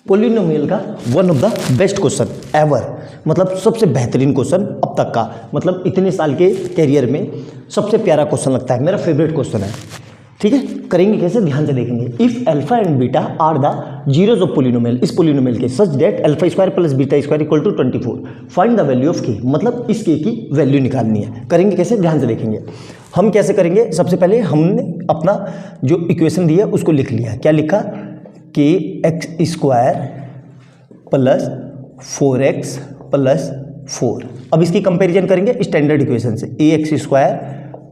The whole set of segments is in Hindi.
पोलिनोमियल का one of the best question ever, मतलब सबसे बेहतरीन क्वेश्चन अब तक का, मतलब इतने साल के कैरियर में सबसे प्यारा क्वेश्चन लगता है, मेरा फेवरेट क्वेश्चन है। ठीक है, करेंगे कैसे, ध्यान से देखेंगे। If alpha and beta are the zeros of polynomial, इस पोलिनोमियल के such that alpha square plus beta square equal to 24, find the value of k, मतलब इस के की वैल्यू निकालनी है। करेंगे कैसे, ध्यान से देखेंगे। हम कैसे करेंगे, सबसे पहले हमने अपना जो इक्वेशन दिया उसको लिख लिया। क्या लिखा, के x square plus 4x plus 4। अब इसकी कंपैरिजन करेंगे स्टैंडर्ड इक्वेशन से, A X square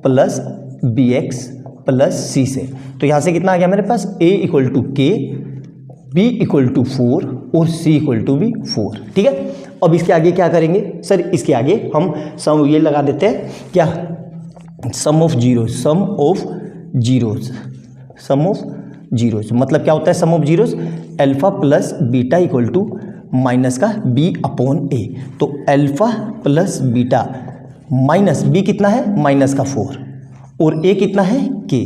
plus B X plus C से। तो यहाँ से कितना आ गया मेरे पास, a equal to K, b equal to 4 और c इक्वल टू भी 4। ठीक है, अब इसके आगे क्या करेंगे सर, इसके आगे हम सम ये लगा देते हैं, क्या, sum of zeros, sum of zeros, sum of zeros मतलब क्या होता है sum of zeros, alpha plus beta equal to minus का b अपॉन ए। तो alpha plus beta minus b कितना है, माइनस का 4 और a कितना है k।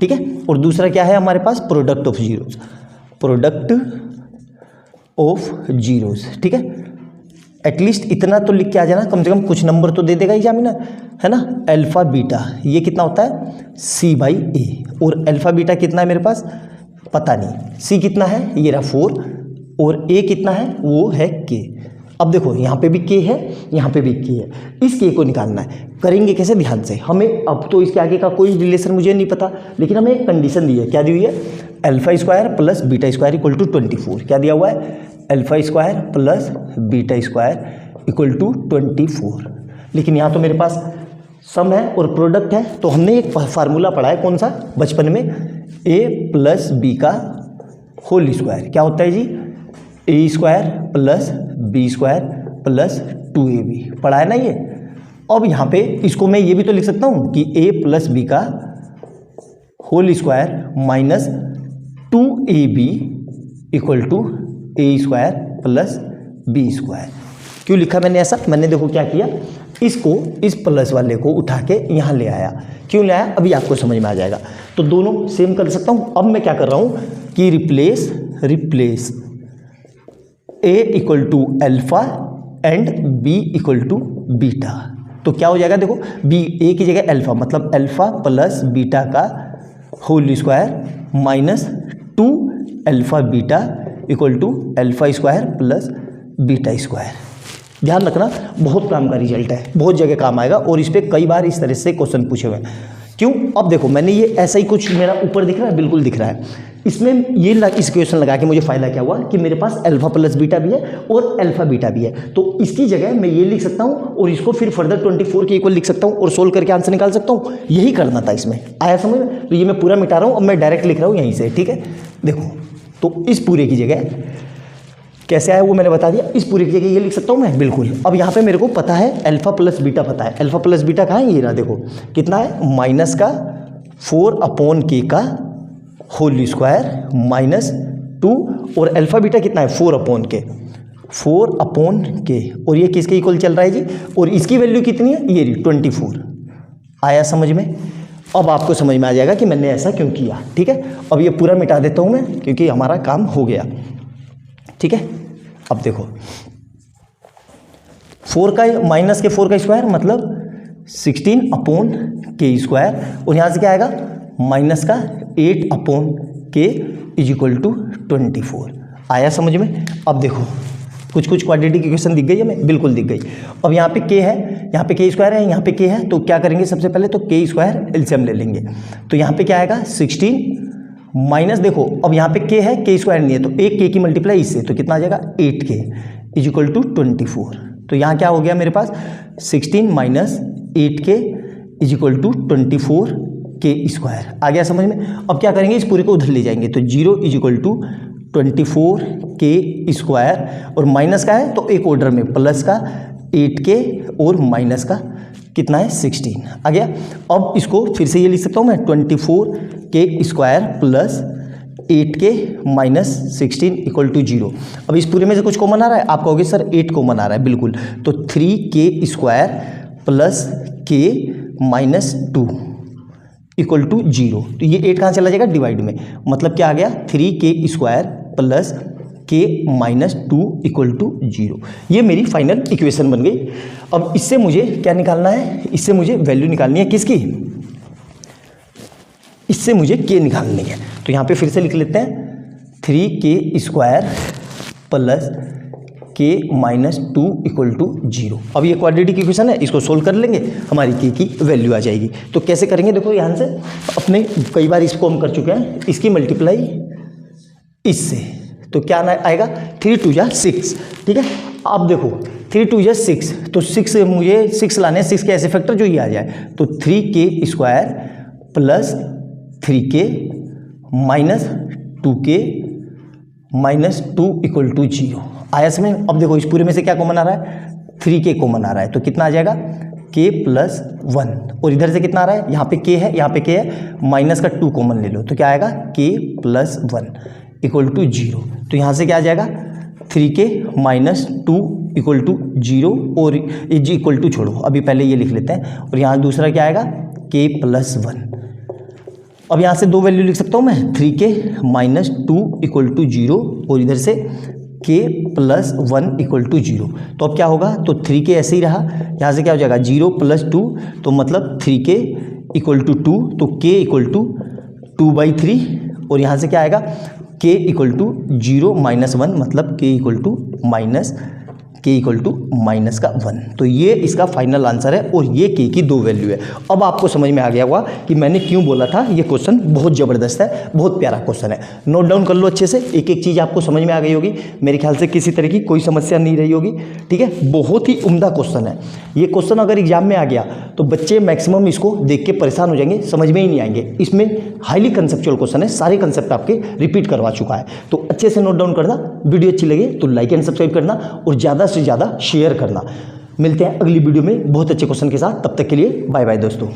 ठीक है, और दूसरा क्या है हमारे पास, product of zeros, product of zeros. ठीक है, एटलीस्ट इतना तो लिख के आ जाना, कम से कम कुछ नंबर तो दे देगा एग्जामिनर, है ना। अल्फा बीटा ये कितना होता है, c बाई ए, और अल्फा बीटा कितना है मेरे पास पता नहीं, c कितना है ये रहा 4 और a कितना है वो है k। अब देखो यहाँ पे भी k है, यहाँ पे भी k है, इस k को निकालना है। करेंगे कैसे, ध्यान से। हमें अब तो इसके आगे का कोई रिलेशन मुझे नहीं पता, लेकिन हमें एक कंडीशन दी है। क्या दी हुई है, alpha square plus beta square equal to 24। क्या दिया हुआ है, alpha square plus beta square equal to 24। लेकिन यहाँ तो मेरे पास सम है और प्रोडक्ट है, तो हमने एक फार्मूला पढ़ा है, कौन सा, बचपन में, a प्लस बी का होल स्क्वायर। क्या होता है जी, A square plus B square plus 2ab, पढ़ा है ना ये। अब यहाँ पे इसको मैं ये भी तो लिख सकता हूँ कि a प्लस बी का whole square minus 2ab equal to a square plus B square. क्यों लिखा मैंने ऐसा, मैंने देखो क्या किया, इसको इस प्लस वाले को उठा के यहाँ ले आया। क्यों ले आया, अभी आपको समझ में आ जाएगा। तो दोनों सेम कर सकता हूँ। अब मैं क्या कर रहा हूँ कि replace a equal to alpha and b equal to beta. तो क्या हो जाएगा, देखो b, a की जगह अल्फा, मतलब अल्फा प्लस बीटा का whole square minus 2 alpha beta equal to alpha square plus beta square. ध्यान रखना, बहुत काम का रिजल्ट है, बहुत जगह काम आएगा, और इस पर कई बार इस तरह से क्वेश्चन पूछे हुए हैं। क्यों, अब देखो मैंने ये ऐसा ही कुछ मेरा ऊपर दिख रहा है, बिल्कुल दिख रहा है। इसमें ये इस क्वेश्चन लगा के मुझे फायदा क्या हुआ कि मेरे पास अल्फा प्लस बीटा भी है और अल्फा बीटा भी है। तो इसकी जगह मैं ये लिख सकता हूँ और इसको फिर फर्दर 24 के इक्वल लिख सकता हूँ और सोल्व करके आंसर निकाल सकता हूँ। यही करना था इसमें, आया समझ में। तो ये मैं पूरा मिटा रहा हूँ, अब मैं डायरेक्ट लिख रहा हूँ यहीं से। ठीक है, देखो तो इस पूरे की जगह कैसे आया वो मैंने बता दिया, इस पूरे की जगह ये लिख सकता हूँ मैं, बिल्कुल। अब यहाँ पे मेरे को पता है अल्फा प्लस बीटा पता है। अल्फा प्लस बीटा कहाँ है, ये रहा, देखो कितना है, माइनस का 4 अपॉन के का होल स्क्वायर माइनस 2, और अल्फा बीटा कितना है 4 अपॉन के, 4 अपॉन के, और ये किसके इक्वल चल रहा है जी, और इसकी वैल्यू कितनी है, ये रही 24। आया समझ में। अब आपको समझ में आ जाएगा कि मैंने ऐसा क्यों किया। ठीक है, अब ये पूरा मिटा देता हूँ मैं, क्योंकि हमारा काम हो गया। ठीक है, अब देखो 4 का माइनस के 4 का स्क्वायर मतलब 16 अपॉन के स्क्वायर, और यहाँ से क्या आएगा, माइनस का 8 अपॉन के इज इक्वल टू 24। आया समझ में। अब देखो कुछ क्वाड्रेटिक इक्वेशन दिख गई है, मैं बिल्कुल दिख गई। अब यहाँ पे के है, यहाँ पे के स्क्वायर है, यहाँ पे के है, तो क्या करेंगे सबसे पहले तो के स्क्वायर एलसीएम ले लेंगे। तो यहाँ पे क्या आएगा 16 माइनस, देखो अब यहाँ पे के है, के स्क्वायर नहीं है, तो एक के की मल्टीप्लाई इससे, तो कितना आ जाएगा 8k इज इक्वल टू 24। तो यहाँ क्या हो गया मेरे पास 16 minus 8k is equal to 24 k square. आ गया समझ में। अब क्या करेंगे, इस पूरे को उधर ले जाएंगे, तो 0 is equal to 24 k square, और माइनस का है तो एक ऑर्डर में प्लस का 8k और माइनस का कितना है 16। आ गया। अब इसको फिर से ये लिख सकता हूँ मैं 24 k square plus 8k minus 16 equal to 0। अब इस पूरे में से कुछ कॉमन आ रहा है, आप कहोगे सर 8 कॉमन आ रहा है, बिल्कुल। तो 3k square plus k minus 2 equal to 0। तो ये 8 कहाँ चला जाएगा, डिवाइड में, मतलब क्या आ गया 3k square plus k minus 2 equal to 0। ये मेरी फाइनल इक्वेशन बन गई। अब इससे मुझे क्या निकालना है, इससे मुझे वैल्यू निकालनी है किसकी, इससे मुझे k निकालनी है। तो यहाँ पे फिर से लिख लेते हैं 3k² plus k minus 2 equal to 0। अब ये क्वाड्रेटिक इक्वेशन है, इसको सोल्व कर लेंगे, हमारी k की वैल्यू आ जाएगी। तो कैसे करेंगे, देखो यहाँ से अपने कई बार इसको हम कर चुके हैं, इसकी मल्टीप्लाई इससे, तो क्या आएगा 3 2 जा 6, ठीक है। अब देखो 3 2 जा 6, तो 6 मुझे 6 लाने, 6 के ऐसे फैक्टर जो ये आ जाए, तो 3k² plus 3k minus 2k minus 2 equal to 0 आया इसमें। अब देखो इस पूरे में से क्या कॉमन आ रहा है, 3k कॉमन आ रहा है, तो कितना आ जाएगा k प्लस 1, और इधर से कितना आ रहा है, यहाँ पे k है, यहाँ पे k है, माइनस का 2 कॉमन ले लो, तो क्या आएगा k प्लस 1 इक्वल टू 0। तो यहाँ से क्या आ जाएगा 3k माइनस 2 इक्वल टू 0, और ये जी इक्वल टू छोड़ो, अभी पहले ये लिख लेते हैं, और यहाँ दूसरा क्या आएगा k प्लस 1। अब यहाँ से दो वैल्यू लिख सकता हूँ मैं, 3k माइनस 2 इक्वल टू 0, और इधर से k प्लस 1 इक्वल टू 0। तो अब क्या होगा, तो 3k ऐसे ही रहा, यहाँ से क्या हो जाएगा 0 प्लस 2, तो मतलब 3k इक्वल टू 2, तो k इक्वल टू 2/3, और यहाँ से क्या आएगा k इक्वल टू 0 माइनस 1, मतलब k इक्वल टू माइनस का 1। तो ये इसका फाइनल आंसर है, और ये k की दो वैल्यू है। अब आपको समझ में आ गया होगा कि मैंने क्यों बोला था ये क्वेश्चन बहुत ज़बरदस्त है, बहुत प्यारा क्वेश्चन है। नोट डाउन कर लो अच्छे से, एक एक चीज़ आपको समझ में आ गई होगी, मेरे ख्याल से किसी तरह की कोई समस्या नहीं रही होगी, ठीक है। बहुत ही उम्दा क्वेश्चन है ये क्वेश्चन, अगर एग्जाम में आ गया तो बच्चे मैक्सिमम इसको देख के परेशान हो जाएंगे, समझ में ही नहीं आएंगे। इसमें हाईली कंसेप्चुअल क्वेश्चन है, सारे कंसेप्ट आपके रिपीट करवा चुका है, तो अच्छे से नोट डाउन करना। वीडियो अच्छी लगे तो लाइक एंड सब्सक्राइब करना, और ज़्यादा से ज़्यादा शेयर करना। मिलते हैं अगली वीडियो में बहुत अच्छे क्वेश्चन के साथ, तब तक के लिए बाय बाय दोस्तों।